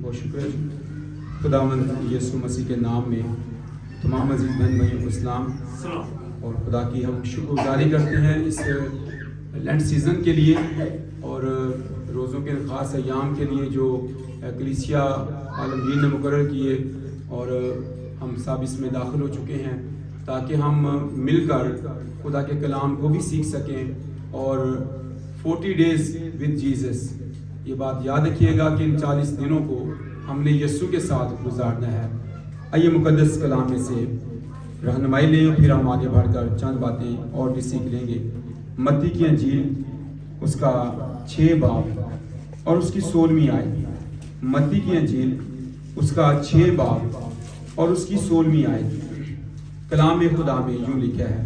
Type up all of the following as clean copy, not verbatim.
بہت شکریہ خداوند یسوع مسیح کے نام میں تمام عزیز بہن بھائیوں کو اسلام اور خدا کی ہم شکر گزاری کرتے ہیں اس لینڈ سیزن کے لیے اور روزوں کے خاص ایام کے لیے جو کلیسیا عالمگیر نے مقرر کیے اور ہم سب اس میں داخل ہو چکے ہیں تاکہ ہم مل کر خدا کے کلام کو بھی سیکھ سکیں اور 40 days with جیزس، یہ بات یاد رکھیے گا کہ ان 40 دنوں کو ہم نے یسوع کے ساتھ گزارنا ہے۔ آئیے مقدس کلام میں سے رہنمائی لیں، پھر ہم آگے بڑھ کر چند باتیں اور بھی سیکھ لیں گے۔ متی کی انجیل اس کا 6 باب اور اس کی 16ویں آیت۔ متی کی انجیل اس کا 6 باب اور اس کی 16ویں آیت۔ کلام خدا میں یوں لکھا ہے،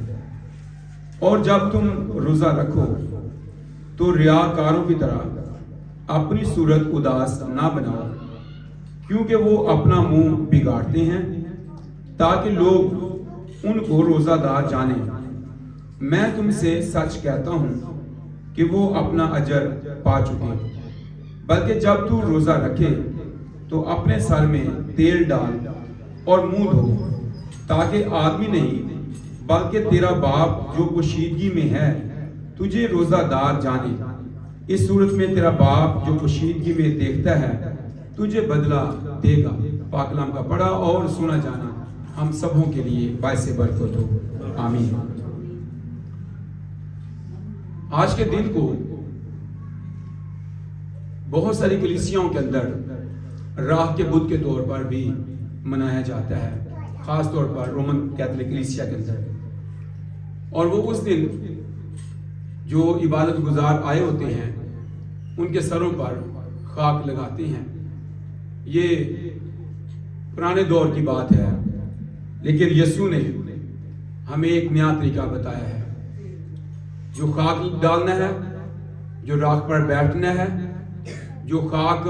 اور جب تم روزہ رکھو تو ریاکاروں کی طرح اپنی صورت اداس نہ بناؤ، کیونکہ وہ اپنا منہ بگاڑتے ہیں تاکہ لوگ ان کو روزہ دار جانیں۔ میں تم سے سچ کہتا ہوں کہ وہ اپنا اجر پا چکے۔ بلکہ جب تو روزہ رکھے تو اپنے سر میں تیل ڈال اور منہ دھو، تاکہ آدمی نہیں بلکہ تیرا باپ جو پوشیدگی میں ہے تجھے روزہ دار جانے۔ اس صورت میں تیرا باپ جو پوشیدگی میں دیکھتا ہے تجھے بدلہ دے گا۔ پاک کلام کا پڑھا اور سنا جانا ہم سبوں کے لیے باعث برکت ہو، آمین۔ آج کے دن کو بہت ساری کلیسیاؤں کے اندر راہ کے بدھ کے طور پر بھی منایا جاتا ہے، خاص طور پر رومن کیتھولک کلیسیا کے اندر، اور وہ اس دن جو عبادت گزار آئے ہوتے ہیں ان کے سروں پر خاک لگاتے ہیں۔ یہ پرانے دور کی بات ہے، لیکن یسوع نے ہمیں ایک نیا طریقہ بتایا ہے۔ جو خاک ڈالنا ہے، جو راکھ پر بیٹھنا ہے، جو خاک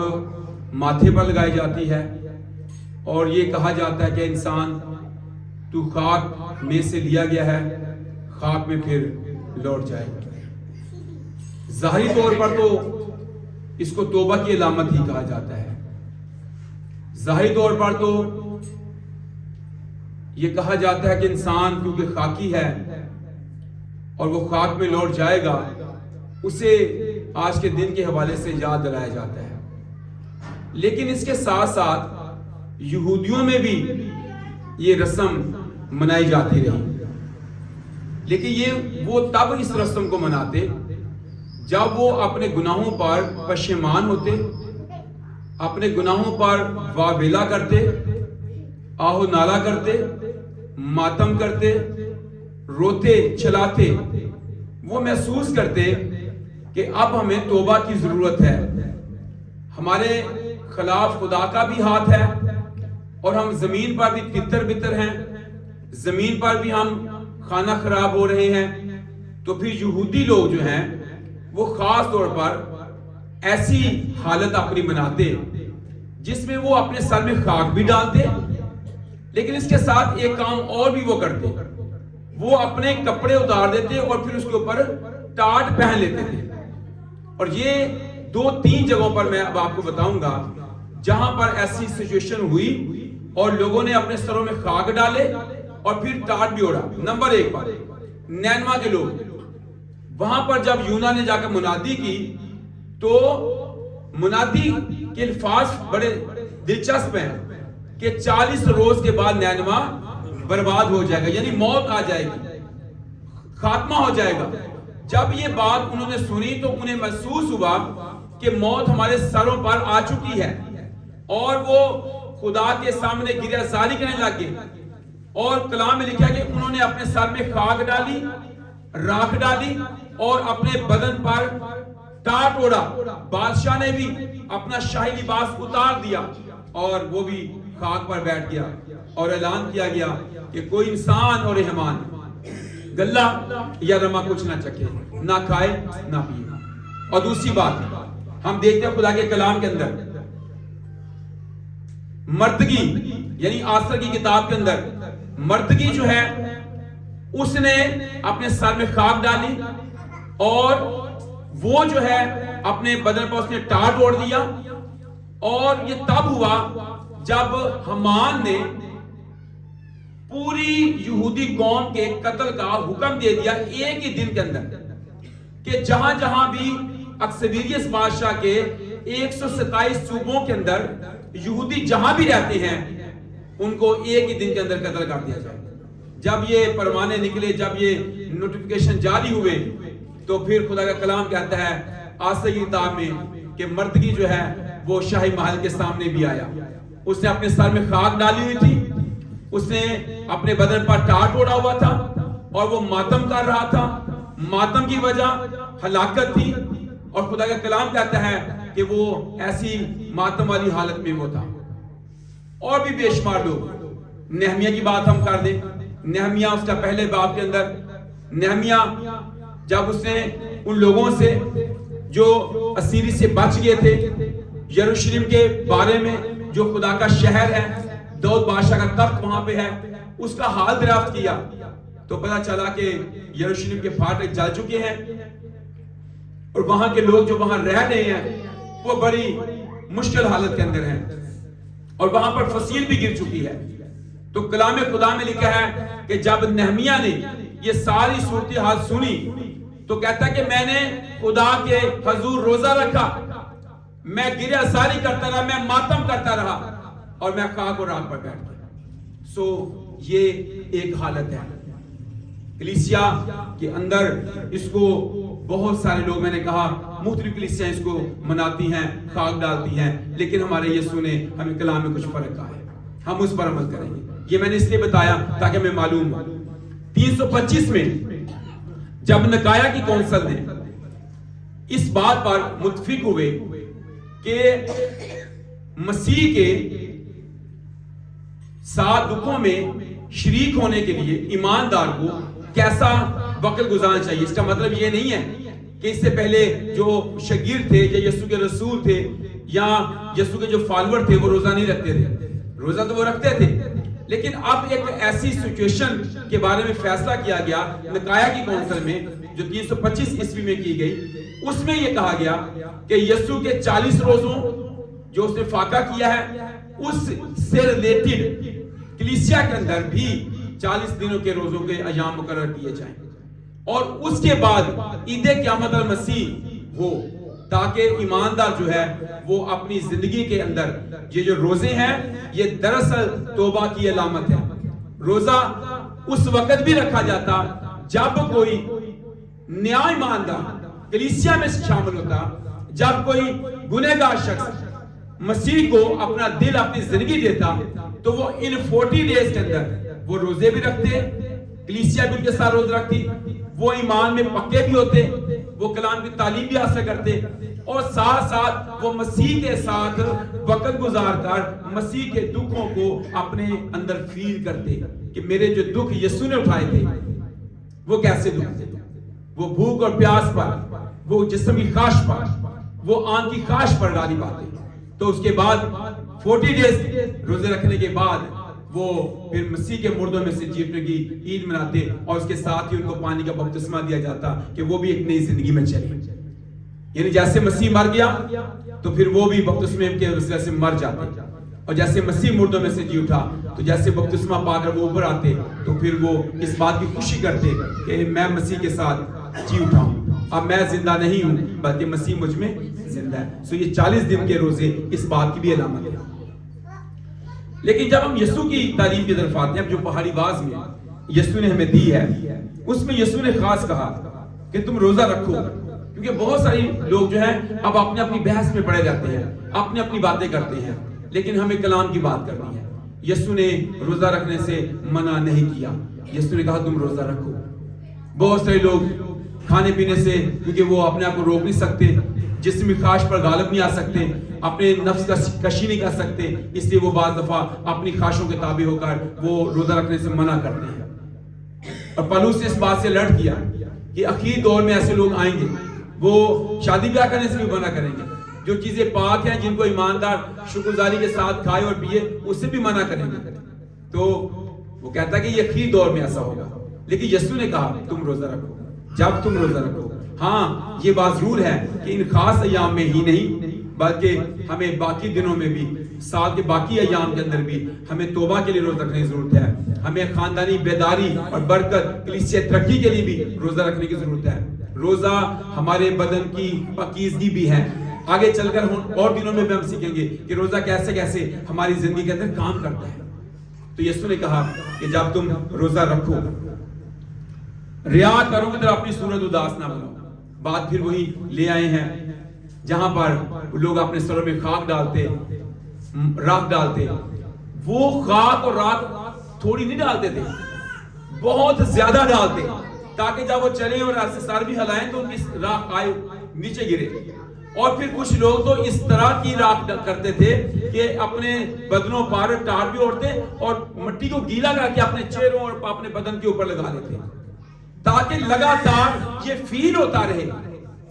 ماتھے پر لگائی جاتی ہے، اور یہ کہا جاتا ہے کہ انسان تو خاک میں سے لیا گیا ہے، خاک میں پھر لوٹ جائے گا۔ ظاہری طور پر تو اس کو توبہ کی علامت ہی کہا جاتا ہے۔ ظاہری طور پر تو یہ کہا جاتا ہے کہ انسان کیونکہ خاکی ہے اور وہ خاک میں لوٹ جائے گا، اسے آج کے دن کے حوالے سے یاد دلایا جاتا ہے۔ لیکن اس کے ساتھ ساتھ یہودیوں میں بھی یہ رسم منائی جاتی رہی، لیکن یہ وہ تب اس رسم کو مناتے جب وہ اپنے گناہوں پر پشیمان ہوتے، اپنے گناہوں پر واویلا کرتے، آہو نالا کرتے، ماتم کرتے، روتے چلاتے۔ وہ محسوس کرتے کہ اب ہمیں توبہ کی ضرورت ہے، ہمارے خلاف خدا کا بھی ہاتھ ہے اور ہم زمین پر بھی تتر بتر ہیں، زمین پر بھی ہم خانہ خراب ہو رہے ہیں۔ تو پھر یہودی لوگ جو ہیں وہ خاص طور پر ایسی حالت اپنی بناتے جس میں وہ اپنے سر میں خاک بھی ڈالتے، لیکن اس کے ساتھ ایک کام اور بھی وہ کرتے، وہ اپنے کپڑے اتار دیتے اور پھر اس کے اوپر ٹاٹ پہن لیتے تھے۔ اور یہ 2-3 جگہوں پر میں اب آپ کو بتاؤں گا جہاں پر ایسی سچویشن ہوئی اور لوگوں نے اپنے سروں میں خاک ڈالے اور پھر ٹاٹ بھی اوڑا۔ نمبر 1 پر نینوا کے لوگ، وہاں پر جب یونا نے جا کر منادی کی تو منادی کے الفاظ بڑے دلچسپ ہیں کہ 40 روز کے بعد نینوا برباد ہو جائے گا، یعنی موت آ جائے گی، خاتمہ ہو جائے گا۔ جب یہ بات انہوں نے سنی تو انہیں محسوس ہوا کہ موت ہمارے سروں پر آ چکی ہے، اور وہ خدا کے سامنے گریہ زاری کرنے لگ گئے۔ اور کلام میں لکھا کہ انہوں نے اپنے سر میں خاک ڈالی، راکھ ڈالی اور اپنے بدن پر ٹاٹ اوڑا۔ بادشاہ نے بھی اپنا شاہی لباس اتار دیا اور وہ بھی خاک پر بیٹھ گیا، اور اعلان کیا گیا کہ کوئی انسان اور رحمان گلہ یا رما کچھ نہ چکھے، نہ کھائے نہ پیے۔ اور دوسری بات ہم دیکھتے ہیں خدا کے کلام کے اندر مردگی، یعنی آسر کی کتاب کے اندر مردگی جو ہے اس نے اپنے سر میں خاک ڈالی اور وہ جو ہے اپنے بدن پر اس نے ٹاٹ اوڑھ دیا اور یہ تب ہوا جب حمان نے پوری یہودی قوم کے قتل کا حکم دے دیا ایک ہی دن کے اندر، کہ جہاں جہاں بھی اکسویریس بادشاہ کے 127 صوبوں کے اندر یہودی جہاں بھی رہتے ہیں ان کو ایک ہی دن کے اندر قتل کر دیا جائے۔ جب یہ پروانے نکلے، جب یہ نوٹیفیکیشن جاری ہوئے، تو پھر خدا کا کلام کہتا ہے آسائی کی کتاب میں کہ مردگی جو ہے وہ شاہی محل کے سامنے بھی آیا، اس نے اپنے سر میں خاک ڈالی ہوئی تھی، اس نے اپنے بدن پر ٹاٹ اوڑھا ہوا تھا اور وہ ماتم کر رہا تھا۔ ماتم کی وجہ ہلاکت تھی، اور خدا کا کلام کہتا ہے کہ وہ ایسی ماتم والی حالت میں وہ تھا۔ اور بھی بے شمار لوگ، نہمیہ کی بات ہم کر دیں، نہمیہ اس کا پہلے باب کے اندر، نہمیہ جب اس نے ان لوگوں سے جو اسیری سے بچ گئے تھے، یروشلم کے بارے میں جو خدا کا شہر ہے، داؤد بادشاہ کا تخت وہاں پہ ہے، اس کا حال دریافت کیا، تو پتہ چلا کہ یروشلم کے پھاٹک جل چکے ہیں، اور وہاں کے لوگ جو وہاں رہ رہے ہیں وہ بڑی مشکل حالت کے اندر ہیں، اور وہاں پر فصیل بھی گر چکی ہے۔ تو کلام خدا میں لکھا ہے کہ جب نہمیہ نے یہ ساری صورتحال سنی تو کہتا ہے کہ میں نے خدا کے حضور روزہ رکھا، میں گریہ ساری کرتا رہا، میں ماتم کرتا رہا، اور میں خاک اور راکھ پر بیٹھ گیا۔ سو یہ ایک حالت ہے کلیسیا کے اندر، اس کو بہت سارے لوگ، میں نے کہا مختلف کلیسیاں اس کو مناتی ہیں، خاک ڈالتی ہیں، لیکن ہمارے یسوع نے ہمیں کلام میں کچھ فرق کہا ہے، ہم اس پر عمل کریں گے۔ یہ میں نے اس لیے بتایا تاکہ ہمیں معلوم ہو۔ 325 میں جب نکایا کی کونسل نے اس بات پر متفق ہوئے کہ مسیح کے ساتھ دکھوں میں شریک ہونے کے لیے ایماندار کو کیسا وقت گزارنا چاہیے، اس کا مطلب یہ نہیں ہے کہ اس سے پہلے جو شاگرد تھے یا یسوع کے رسول تھے یا یسوع کے جو فالوور تھے وہ روزہ نہیں رکھتے تھے، روزہ تو وہ رکھتے تھے، لیکن اب ایک ایسی سچویشن کے بارے میں فیصلہ کیا گیا نکایا کی کونسل میں جو 325 عیسوی میں کی گئی، اس میں یہ کہا گیا کہ یسوع کے 40 روزوں جو اس نے فاقہ کیا ہے اس سے ریلیٹڈ کلیسیا کے اندر بھی 40 دنوں کے روزوں کے ایام مقرر کیے جائیں، اور اس کے بعد عید قیامت المسیح ہو، تاکہ ایماندار جو ہے وہ اپنی زندگی کے اندر یہ جو روزے ہیں یہ دراصل توبہ کی علامت ہے۔ روزہ اس وقت بھی رکھا جاتا جب کوئی نیا ایماندار کلیسیا میں شامل ہوتا، جب کوئی گنہگار شخص مسیح کو اپنا دل، اپنی زندگی دیتا، تو وہ ان 40 ڈیز کے اندر وہ روزے بھی رکھتے، کلیسیا بھی ان کے ساتھ روز رکھتی، وہ ایمان میں پکے بھی ہوتے، وہ کلام کی تعلیم بھی حاصل کرتے، اور ساتھ ساتھ وہ مسیح کے ساتھ وقت گزار کر مسیح کے دکھوں کو اپنے اندر فیل کرتے کہ میرے جو دکھ یسوع نے اٹھائے تھے وہ کیسے دکھ تھے، وہ بھوک اور پیاس پر، وہ جسم کی خواہش پر، وہ آنکھ کی خواہش پر غالب آتے۔ تو اس کے بعد 40 ڈیز روزے رکھنے کے بعد وہ پھر مسیح کے مردوں میں سے جی اٹھنے کی عید مناتے، اور اس کے ساتھ ہی ان کو پانی کا بپتسمہ دیا جاتا کہ وہ بھی ایک نئی زندگی میں چلے، یعنی جیسے مسیح مر گیا تو پھر وہ بھی بپتسمے کے وسیلے سے مر جاتے، اور جیسے مسیح مردوں میں سے جی اٹھا تو جیسے بپتسمہ پا کر وہ اوپر آتے تو پھر وہ اس بات کی خوشی کرتے کہ میں مسیح کے ساتھ جی اٹھا ہوں، اب میں زندہ نہیں ہوں بلکہ مسیح مجھ میں زندہ ہے۔ سو یہ 40 دن کے روزے اس بات کی بھی علامت ہے۔ لیکن جب ہم یسوع کی تعلیم کی طرف آتے ہیں، جو پہاڑی باز میں یسوع نے ہمیں دی ہے، اس میں یسوع نے خاص کہا کہ تم روزہ رکھو، کیونکہ بہت سارے لوگ جو ہیں اب اپنے اپنی بحث میں پڑے جاتے ہیں، اپنی اپنی باتیں کرتے ہیں، لیکن ہمیں کلام کی بات کرنی ہے۔ یسوع نے روزہ رکھنے سے منع نہیں کیا، یسوع نے کہا تم روزہ رکھو۔ بہت سارے لوگ کھانے پینے سے، کیونکہ وہ اپنے آپ کو روک نہیں سکتے، جسمی خواہش پر غالب نہیں آ سکتے، اپنے نفس کا کشی نہیں کر سکتے، اس لیے وہ بعض دفعہ اپنی خواہشوں کے تابع ہو کر وہ روزہ رکھنے سے منع کرتے ہیں۔ اور پالوس نے اس بات سے لڑ کیا کہ اخیر دور میں ایسے لوگ آئیں گے، وہ شادی بیاہ کرنے سے بھی منع کریں گے، جو چیزیں پاک ہیں جن کو ایماندار شکرگزاری کے ساتھ کھائے اور پیے اس سے بھی منع کریں گے۔ تو وہ کہتا ہے کہ یہ اخیر دور میں ایسا ہوگا، لیکن یسوع نے کہا تم روزہ رکھو۔ جب تم روزہ رکھو، ہاں یہ بات ضرور ہے کہ ان خاص ایام میں ہی نہیں بلکہ ہمیں باقی دنوں میں بھی، سال کے باقی ایام کے اندر بھی ہمیں توبہ کے لیے روزہ رکھنے کی ضرورت ہے. ہمیں خاندانی بیداری اور برکت، کلیسیا ترقی کے لیے بھی روزہ رکھنے کی ضرورت ہے. روزہ ہمارے بدن کی پاکیزگی بھی ہے. آگے چل کر اور دنوں میں بھی ہم سیکھیں گے کہ روزہ کیسے کیسے ہماری زندگی کے اندر کام کرتا ہے. تو یسوع نے کہا کہ جب تم روزہ رکھو، ریا کرو کہ اپنی صورت اداس نہ بنو. بات پھر وہی لے آئے ہیں جہاں پر لوگ اپنے سروں میں خاک ڈالتے، راکھ ڈالتے. وہ خاک اور راکھ تھوڑی نہیں ڈالتے تھے، بہت زیادہ ڈالتے، تاکہ جب وہ چلیں اور سر بھی ہلائیں تو ان کی راکھ آئے نیچے گرے. اور پھر کچھ لوگ تو اس طرح کی راکھ کرتے تھے کہ اپنے بدنوں پر ٹار بھی اوڑھتے اور مٹی کو گیلا کر کے اپنے چہروں اور اپنے بدن کے اوپر لگا دیتے، تاکہ لگاتار یہ فیل ہوتا رہے،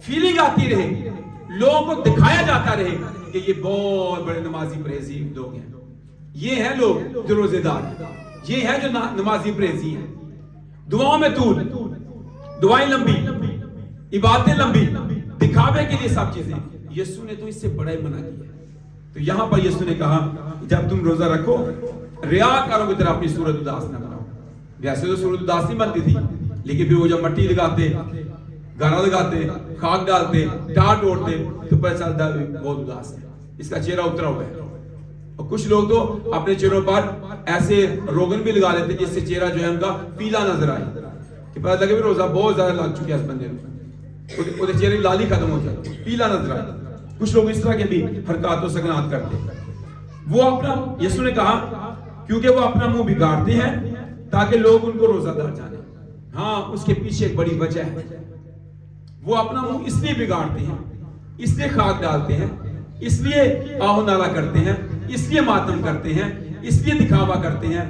فیلنگ آتی رہے، لوگوں کو دکھایا جاتا رہے کہ یہ بہت بڑے نمازی پرہیزی لوگ ہیں. یہ ہیں لوگ جو روزے دار ہیں، یہ ہیں جو نمازی پرہیزی ہیں. دعاؤں میں طول، دعائیں لمبی، عبادتیں لمبی، دکھاوے کے لیے سب چیزیں. یسوع نے تو اس سے بڑا ہی منع کیا. تو یہاں پر یسوع نے کہا جب تم روزہ رکھو، ریا کرو کی طرح اپنی صورت اداس نہ بناؤ. ویسے تو صورت اداس نہیں بنتی تھی، لیکن پھر وہ جب مٹی لگاتے، گانا لگاتے، خاک ڈالتے، ٹاٹ اوڑھتے تو پتہ چلتا ہے بہت اداس ہے، اس کا چہرہ اترا ہوا ہے. اور کچھ لوگ تو اپنے چہروں پر ایسے روغن بھی لگا لیتے جس سے چہرہ جو ہے ان کا پیلا نظر آئے کہ پتہ لگے بھی روزہ بہت زیادہ لگ چکا ہے اس بندے میں، وہ چہرے کی لالی ختم ہو جائے، پیلا نظر آئے. کچھ لوگ اس طرح کے بھی حرکات و سکنات کرتے. وہ اپنا، یسوع نے کہا کیونکہ وہ اپنا منہ بگاڑتے ہیں تاکہ لوگ ان کو روزہ دار جانیں. ہاں، اس کے پیچھے ایک بڑی وجہ ہے. وہ اپنا منہ اس لیے بگاڑتے ہیں، اس لیے خاک ڈالتے ہیں، اس لیے آہو نالا کرتے ہیں، اس لیے ماتم کرتے ہیں، اس لیے دکھاوا کرتے ہیں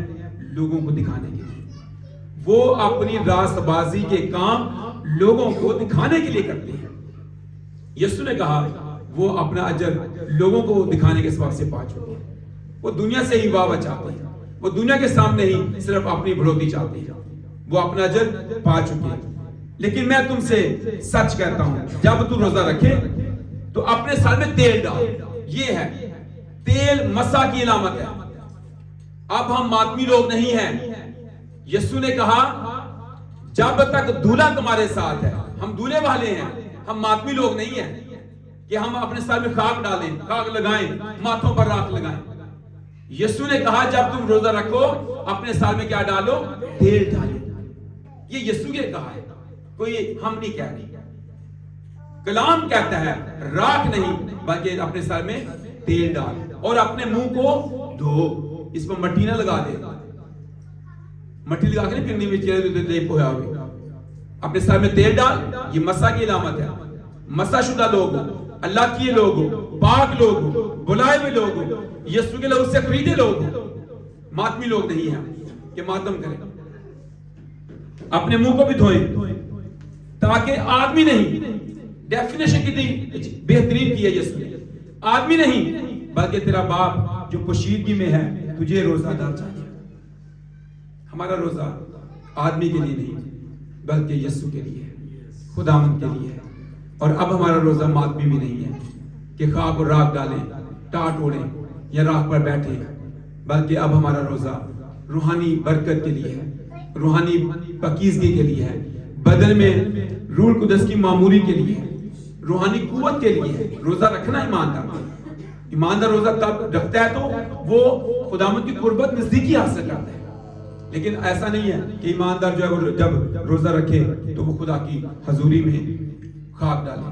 لوگوں کو دکھانے کے لیے. وہ اپنی راست بازی کے کام لوگوں کو دکھانے کے لیے کرتے ہیں. یسوع نے کہا وہ اپنا اجر لوگوں کو دکھانے کے سبب سے پا چکے ہیں. وہ دنیا سے ہی واہ چاہتے ہیں، وہ دنیا کے سامنے ہی صرف اپنی بڑھوتی چاہتے ہیں. وہ اپنا اجر پا چکے ہیں. لیکن میں تم سے سچ کہتا ہوں، جب تو روزہ رکھے تو اپنے سر میں تیل ڈال. یہ ہے تیل مسا کی علامت ہے. اب ہم ماتمی لوگ نہیں ہیں. یسوع نے کہا جب تک دولہا تمہارے ساتھ ہے، ہم دولہے والے ہیں، ہم ماتمی لوگ نہیں ہیں کہ ہم اپنے سر میں خاک ڈالیں، خاک لگائیں، ماتھوں پر راکھ لگائیں. یسوع نے کہا جب تم روزہ رکھو اپنے سر میں کیا ڈالو؟ تیل ڈالو. یہ یسوع نے کہا ہے، کوئی ہم نہیں کہہ رہے. کلام کہتا ہے راکھ نہیں بلکہ اپنے سر میں تیل ڈال اور اپنے منہ کو دھو. اس پر مٹی نہ لگا دے، مٹی لگا کے نہیں پھرنی میں چہرے دے لیپ ہویا ہوئے. اپنے سر میں تیل ڈال. یہ مسا کی علامت ہے. مسا شدہ لوگ ہو، اللہ کیے لوگ ہو، پاک لوگ ہو، بلائے ہوئے لوگ ہو، یسوع کے لوگ سے خریدے لوگ ہو. ماتمی لوگ نہیں ہیں کہ ماتم کریں. اپنے منہ کو بھی دھوئیں تاکہ آدمی نہیں. ڈیفینیشن کتنی بہترین کی ہے یسوع نے. آدمی نہیں بلکہ تیرا باپ جو پوشیدگی میں ہے تجھے روزہ دار چاہیے. ہمارا روزہ آدمی کے لیے نہیں بلکہ یسوع کے لیے ہے، خداوند کے لیے ہے. اور اب ہمارا روزہ ماتمی بھی نہیں ہے کہ خاک اور راکھ ڈالیں، ٹاٹ اوڑیں یا راکھ پر بیٹھیں، بلکہ اب ہمارا روزہ روحانی برکت کے لیے ہے، روحانی پاکیزگی کے لیے ہے، بدن میں روح القدس کی معموری کے لیے ہے، روحانی قوت کے لیے ہے. روزہ رکھنا ایماندار روزہ تب رکھتا ہے تو وہ خداوند کی قربت نزدیکی حاصل کرتا ہے. لیکن ایسا نہیں ہے کہ ایماندار جو ہے جب روزہ رکھے تو وہ خدا کی حضوری میں خاک ڈالے.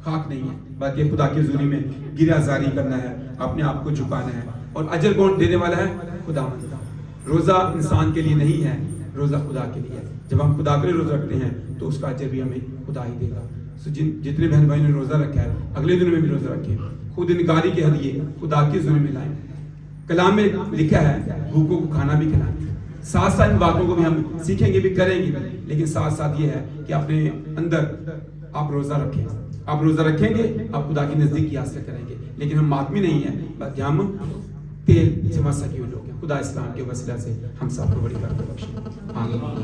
خاک نہیں ہے بلکہ خدا کی حضوری میں گریہ زاری کرنا ہے، اپنے آپ کو جھکانا ہے. اور اجر کون دینے والا ہے؟ خداوند. روزہ انسان کے لیے نہیں ہے، روزہ خدا کے لیے ہے. جب ہم خدا کے لیے روزہ رکھتے ہیں تو اس کا اجر بھی ہمیں خدا ہی دے گا. جتنے بہن بھائی نے روزہ رکھا ہے اگلے دنوں میں بھی روزہ رکھیں. خود انکاری کے ہدیے خدا کی حضوری میں لائیں. کلام میں لکھا ہے بھوکوں کو کھانا بھی کھلائیں. ساتھ ساتھ ان باتوں کو بھی ہم سیکھیں گے بھی، کریں گے بھی، لیکن ساتھ ساتھ یہ ہے کہ اپنے اندر آپ روزہ رکھیں. آپ روزہ رکھیں گے آپ خدا کی نزدیکی حاصل کریں گے. لیکن ہم ماتمی نہیں ہیں بلکہ ہم تیل سے مسا کیے لوگ ہیں. خدا اسلام کے وسیلہ سے ہم سب کو بڑی برکت بخشے. آمین.